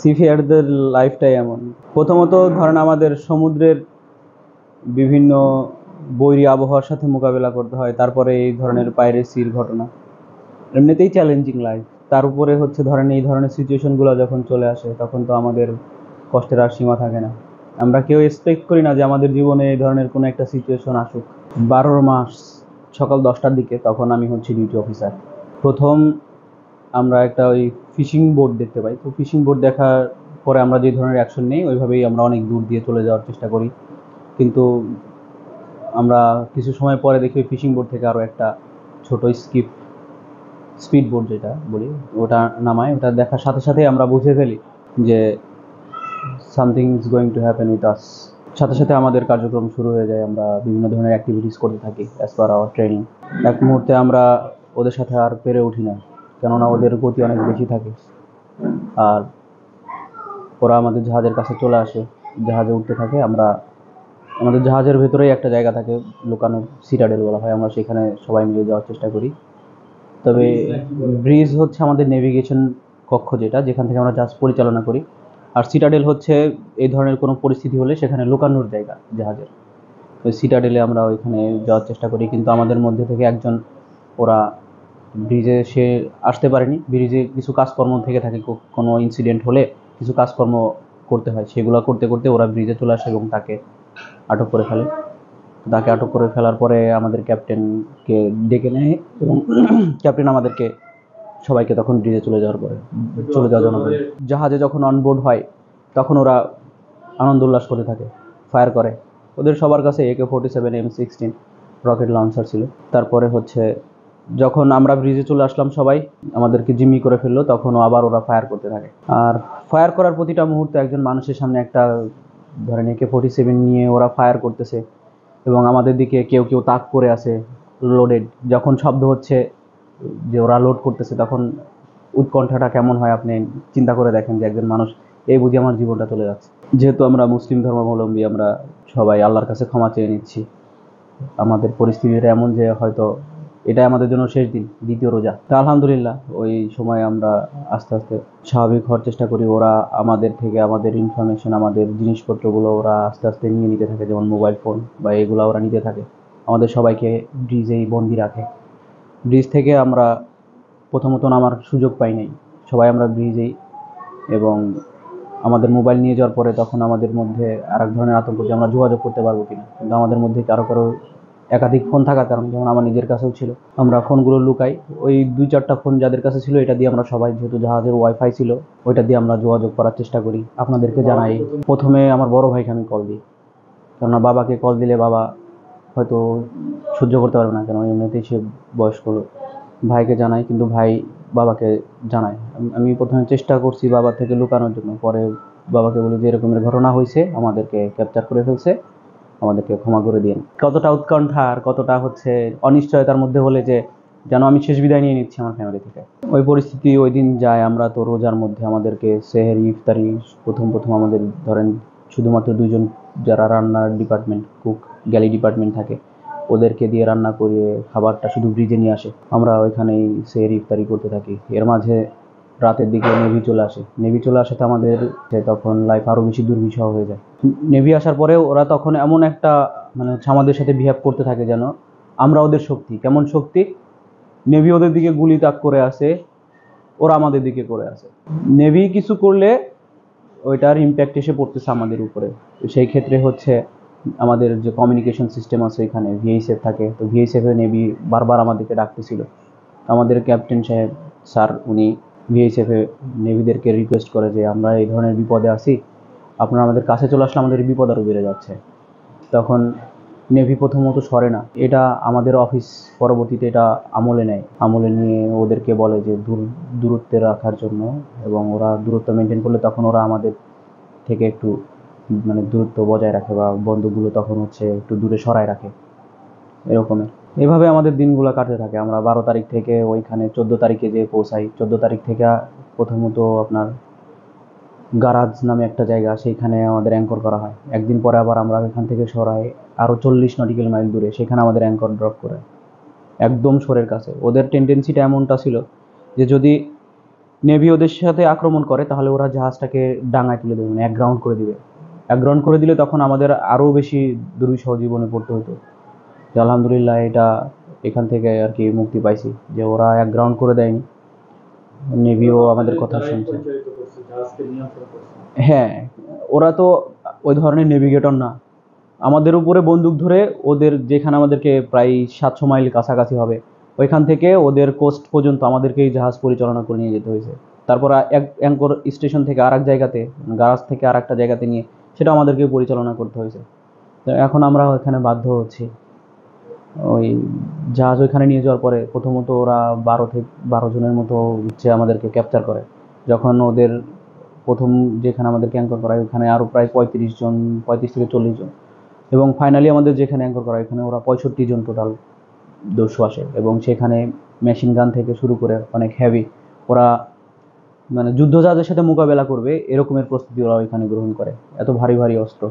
সিফিয়ারদের লাইফটাই এমন। প্রথমত ধরেন আমাদের সমুদ্রের বিভিন্ন বৈরী আবহাওয়ার সাথে মোকাবেলা করতে হয়, তারপরে এই ধরনের পাইরেসির ঘটনা, এমনিতেই চ্যালেঞ্জিং লাইফ। তার উপরে হচ্ছে ধরেন এই ধরনের সিচুয়েশনগুলো যখন চলে আসে তখন তো আমাদের কষ্টের আর সীমা থাকে না। আমরা কেউ এক্সপেক্ট করি না যে আমাদের জীবনে এই ধরনের কোনো একটা সিচুয়েশন আসুক। 12 মাস সকাল 10টার দিকে তখন আমি হচ্ছি ডিউটি অফিসার। প্রথম আমরা একটা ওই ফিশিং বোট দেখতে পাই, তো ফিশিং বোট দেখার পরে আমরা যে ধরনের অ্যাকশন নেই ওইভাবেই আমরা অনেক দূর দিয়ে চলে যাওয়ার চেষ্টা করি। কিন্তু আমরা কিছু সময় পরে দেখি ওই ফিশিং বোট থেকে আরও একটা ছোট স্পিড বোট যেটা বলি ওটা নামায়। ওটা দেখার সাথে সাথে আমরা বুঝে ফেলি যে something is going to happen with us. সাথে সাথে আমাদের কার্যক্রম শুরু হয়ে যায়, আমরা বিভিন্ন ধরনের অ্যাক্টিভিটিস করতে থাকি অ্যাজ পার আওয়ার ট্রেনিং। এক মুহূর্তে আমরা ওদের সাথে আর পেরে উঠি না, কেননা ওদের গতি অনেক বেশি থাকে। আর ওরা আমাদের জাহাজের কাছে চলে আসে, জাহাজে উঠতে থাকে। আমাদের জাহাজের ভেতরেই একটা জায়গা থাকে লুকানো, সিটাডেল বলা হয়, আমরা সেখানে সবাই মিলে যাওয়ার চেষ্টা করি। তবে ব্রিজ হচ্ছে আমাদের নেভিগেশন কক্ষ, যেখান থেকে আমরা জাহাজ পরিচালনা করি। আর সিটাডেল হচ্ছে এই ধরনের কোনো পরিস্থিতি হলে সেখানে লুকানোর জায়গা জাহাজের। ওই সিটাডেলে আমরা ওইখানে যাওয়ার চেষ্টা করি, কিন্তু আমাদের মধ্যে থেকে একজন, ওরা ব্রিজে সে আসতে পারেনি। ব্রিজে কিছু কাজকর্ম থেকে থাকে, কোনো ইনসিডেন্ট হলে কিছু কাজকর্ম করতে হয়, সেগুলো করতে করতে ওরা ব্রিজে চলে আসে এবং তাকে আটক করে ফেলে। তাকে আটক করে ফেলার পরে আমাদের ক্যাপ্টেনকে ডেকে নেয় এবং ক্যাপ্টেন আমাদেরকে সবাইকে তখন ব্রিজে চলে যাওয়ার জন্য বলে। জাহাজে যখন অনবোর্ড হয় তখন ওরা আনন্দ উল্লাস করে থাকে, ফায়ার করে। ওদের সবার কাছে AK-47 M16 রকেট লঞ্চার ছিল। তারপরে হচ্ছে যখন আমরা ব্রিজে চলে আসলাম সবাই, আমাদেরকে জিম্মি করে ফেললো, তখনও আবার ওরা ফায়ার করতে থাকে। আর ফায়ার করার প্রতিটা মুহূর্তে একজন মানুষের সামনে একটা ধরেন AK-47 নিয়ে ওরা ফায়ার করতেছে এবং আমাদের দিকে কেউ কেউ তাক করে আছে লোডেড। যখন শব্দ হচ্ছে যে ওরা লোড করতেছে তখন উৎকণ্ঠাটা কেমন হয় আপনি চিন্তা করে দেখেন, যে একজন মানুষ এই বুঝি আমার জীবনটা চলে যাচ্ছে। যেহেতু আমরা মুসলিম ধর্মাবলম্বী, আমরা সবাই আল্লাহর কাছে ক্ষমা চেয়ে নিচ্ছি। আমাদের পরিস্থিতিটা এমন যে হয়তো এটা আমাদের জন্য শেষ দিন, দ্বিতীয় রোজা। তা আলহামদুলিল্লাহ ওই সময় আমরা আস্তে আস্তে স্বাভাবিক হওয়ার চেষ্টা করি। ওরা আমাদের থেকে আমাদের ইনফরমেশন, আমাদের জিনিসপত্রগুলো ওরা আস্তে আস্তে নিয়ে নিতে থাকে, যেমন মোবাইল ফোন বা এগুলো ওরা নিতে থাকে। আমাদের সবাইকে ব্রিজেই বন্দি রাখে। ব্রিজ থেকে আমরা প্রথমত নামার সুযোগ পাই নাই, সবাই আমরা ব্রিজেই। এবং আমাদের মোবাইল নিয়ে যাওয়ার পরে তখন আমাদের মধ্যে আর এক ধরনের আতঙ্ক যে আমরা যোগাযোগ করতে পারবো কিনা। কিন্তু আমাদের মধ্যে কারো একাধিক ফোন থাকার কারণে, যেমন আমার নিজের কাছেও ছিল, আমরা ফোনগুলো লুকাই। ওই 2-4টা ফোন যাদের কাছে ছিল, এটা দিয়ে আমরা সবাই, যেহেতু জাহাজের ওয়াইফাই ছিল, ওইটা দিয়ে আমরা যোগাযোগ করার চেষ্টা করি। আপনাদেরকে জানাই, প্রথমে আমার বড় ভাইকে আমি কল দিই, কেননা বাবাকে কল দিলে বাবা হয়তো সহ্য করতে পারবে না, কেন এমনিতেই সে বয়স্ক লোক। ভাইকে জানাই, কিন্তু ভাই বাবাকে জানায়। আমি প্রথমে চেষ্টা করছি বাবা থেকে লুকানোর জন্য, পরে বাবাকে বলি যে এরকমের ঘটনা হয়েছে, আমাদেরকে ক্যাপচার করে ফেলছে, আমাদেরকে ক্ষমা করে দিন। কতটা উৎকণ্ঠা আর কতটা হচ্ছে অনিশ্চয়তার মধ্যে হলে যে যেন আমি শেষ বিদায় নিয়ে নিচ্ছি আমার ফ্যামিলি থেকে। ওই পরিস্থিতি ওই দিন যায়। আমরা তো রোজার মধ্যে আমাদেরকে সেহরি, ইফতারি, প্রথম আমাদের ধরেন শুধুমাত্র 2জন যারা রান্নার ডিপার্টমেন্ট, কুক, গ্যালি ডিপার্টমেন্ট থাকে, ওদেরকে দিয়ে রান্না করিয়ে খাবারটা শুধু ব্রিজে নিয়ে আসে। আমরা ওইখানেই সেহরি, ইফতারি করতে থাকি। এর মাঝে রাতের দিকে নেভি চলে আসে তো আমাদের তখন লাইফ আরও বেশি দুর্বিষহ হয়ে যায়। নেভি আসার পরেও ওরা তখন এমন একটা মানে হচ্ছে আমাদের সাথে বিহেভ করতে থাকে যেন আমরা ওদের শক্তি। কেমন শক্তি? নেভি ওদের দিকে গুলি তাক করে আসে, ওরা আমাদের দিকে করে আসে। নেভি কিছু করলে ওইটার ইম্প্যাক্ট এসে পড়তেছে আমাদের উপরে। সেই ক্ষেত্রে হচ্ছে আমাদের যে কমিউনিকেশন সিস্টেম আছে এখানে VHF থাকে, তো VHF-এ নেভি বারবার আমাদেরকে ডাকতেছিল। আমাদের ক্যাপ্টেন সাহেব স্যার উনি VHF-এ নেভিদেরকে রিকোয়েস্ট করে যে আমরা এই ধরনের বিপদে আছি, আপনারা আমাদের কাছে চলে আসলে আমাদের বিপদ আরও বেড়ে যাচ্ছে। তখন নেভি প্রথমত সরে না, এটা আমাদের অফিস পরবর্তীতে এটা আমলে নিয়ে ওদেরকে বলে যে দূরত্বে রাখার জন্য, এবং ওরা দূরত্ব মেনটেন করলে তখন ওরা আমাদের থেকে একটু মানে দূরত্ব বজায় রাখে বা বন্দুকগুলো তখন হচ্ছে একটু দূরে সরায় রাখে এরকমের। এভাবে আমাদের দিনগুলো কাটতে থাকে। আমরা 12 তারিখ থেকে ওইখানে 14 তারিখে যেয়ে পৌঁছাই। 14 তারিখ থেকে প্রথমত আপনার গারাজ নামে একটা জায়গা, সেইখানে আমাদের অ্যাঙ্কর করা হয়। একদিন পরে আবার আমরা এখান থেকে সরাই আরও 40 নটিক্যাল মাইল দূরে, সেখানে আমাদের অ্যাঙ্কর ড্রপ করে একদম শোরের কাছে। ওদের টেন্ডেন্সিটা এমনটা ছিল যে যদি নেভি ওদের সাথে আক্রমণ করে তাহলে ওরা জাহাজটাকে ডাঙায় তুলে দেবে, মানে একগ্রাউন্ড করে দিবে। একগ্রাউন্ড করে দিলে তখন আমাদের আরও বেশি দুর্বিষহ জীবনে পড়তে হতো। যে আলহামদুলিল্লাহ এটা এখান থেকে আর কি মুক্তি পাইছি, যে ওরা একগ্রাউন্ড করে দেয়নি, নেভিও আমাদের কথা শুনছে। হ্যাঁ, ওরা তো ওই ধরনের নেভিগেটর না। আমাদের উপরে বন্দুক ধরে ওদের যেখানে আমাদেরকে প্রায় 700 মাইল কাছাকাছি হবে, ওইখান থেকে ওদের কোস্ট পর্যন্ত আমাদেরকেই জাহাজ পরিচালনা করে নিয়ে যেতে হয়েছে। তারপর এক অ্যাঙ্কর স্টেশন থেকে আর এক জায়গাতে, গারাজ থেকে আর একটা জায়গাতে নিয়ে সেটা আমাদেরকে পরিচালনা করতে হয়েছে। তো এখন আমরা এখানে বাধ্য হচ্ছি। ওই জাহাজ ওইখানে নিয়ে যাওয়ার পরে প্রথমত ওরা 12 জনের মতো হচ্ছে আমাদেরকে ক্যাপচার করে। যখন ওদের প্রথম যেখানে আমাদেরকে অ্যাঙ্কর করায় ওখানে আরও প্রায় 35 জন, 35 থেকে 40 জন, এবং ফাইনালি আমাদের যেখানে অ্যাঙ্কর করা এখানে ওরা 65 জন টোটাল দস্যু আসে, এবং সেখানে মেশিন গান থেকে শুরু করে অনেক হেভি, ওরা মানে যুদ্ধজাহাজের সাথে মোকাবেলা করবে এরকমের প্রস্তুতি ওরা ওইখানে গ্রহণ করে, এত ভারী ভারী অস্ত্র।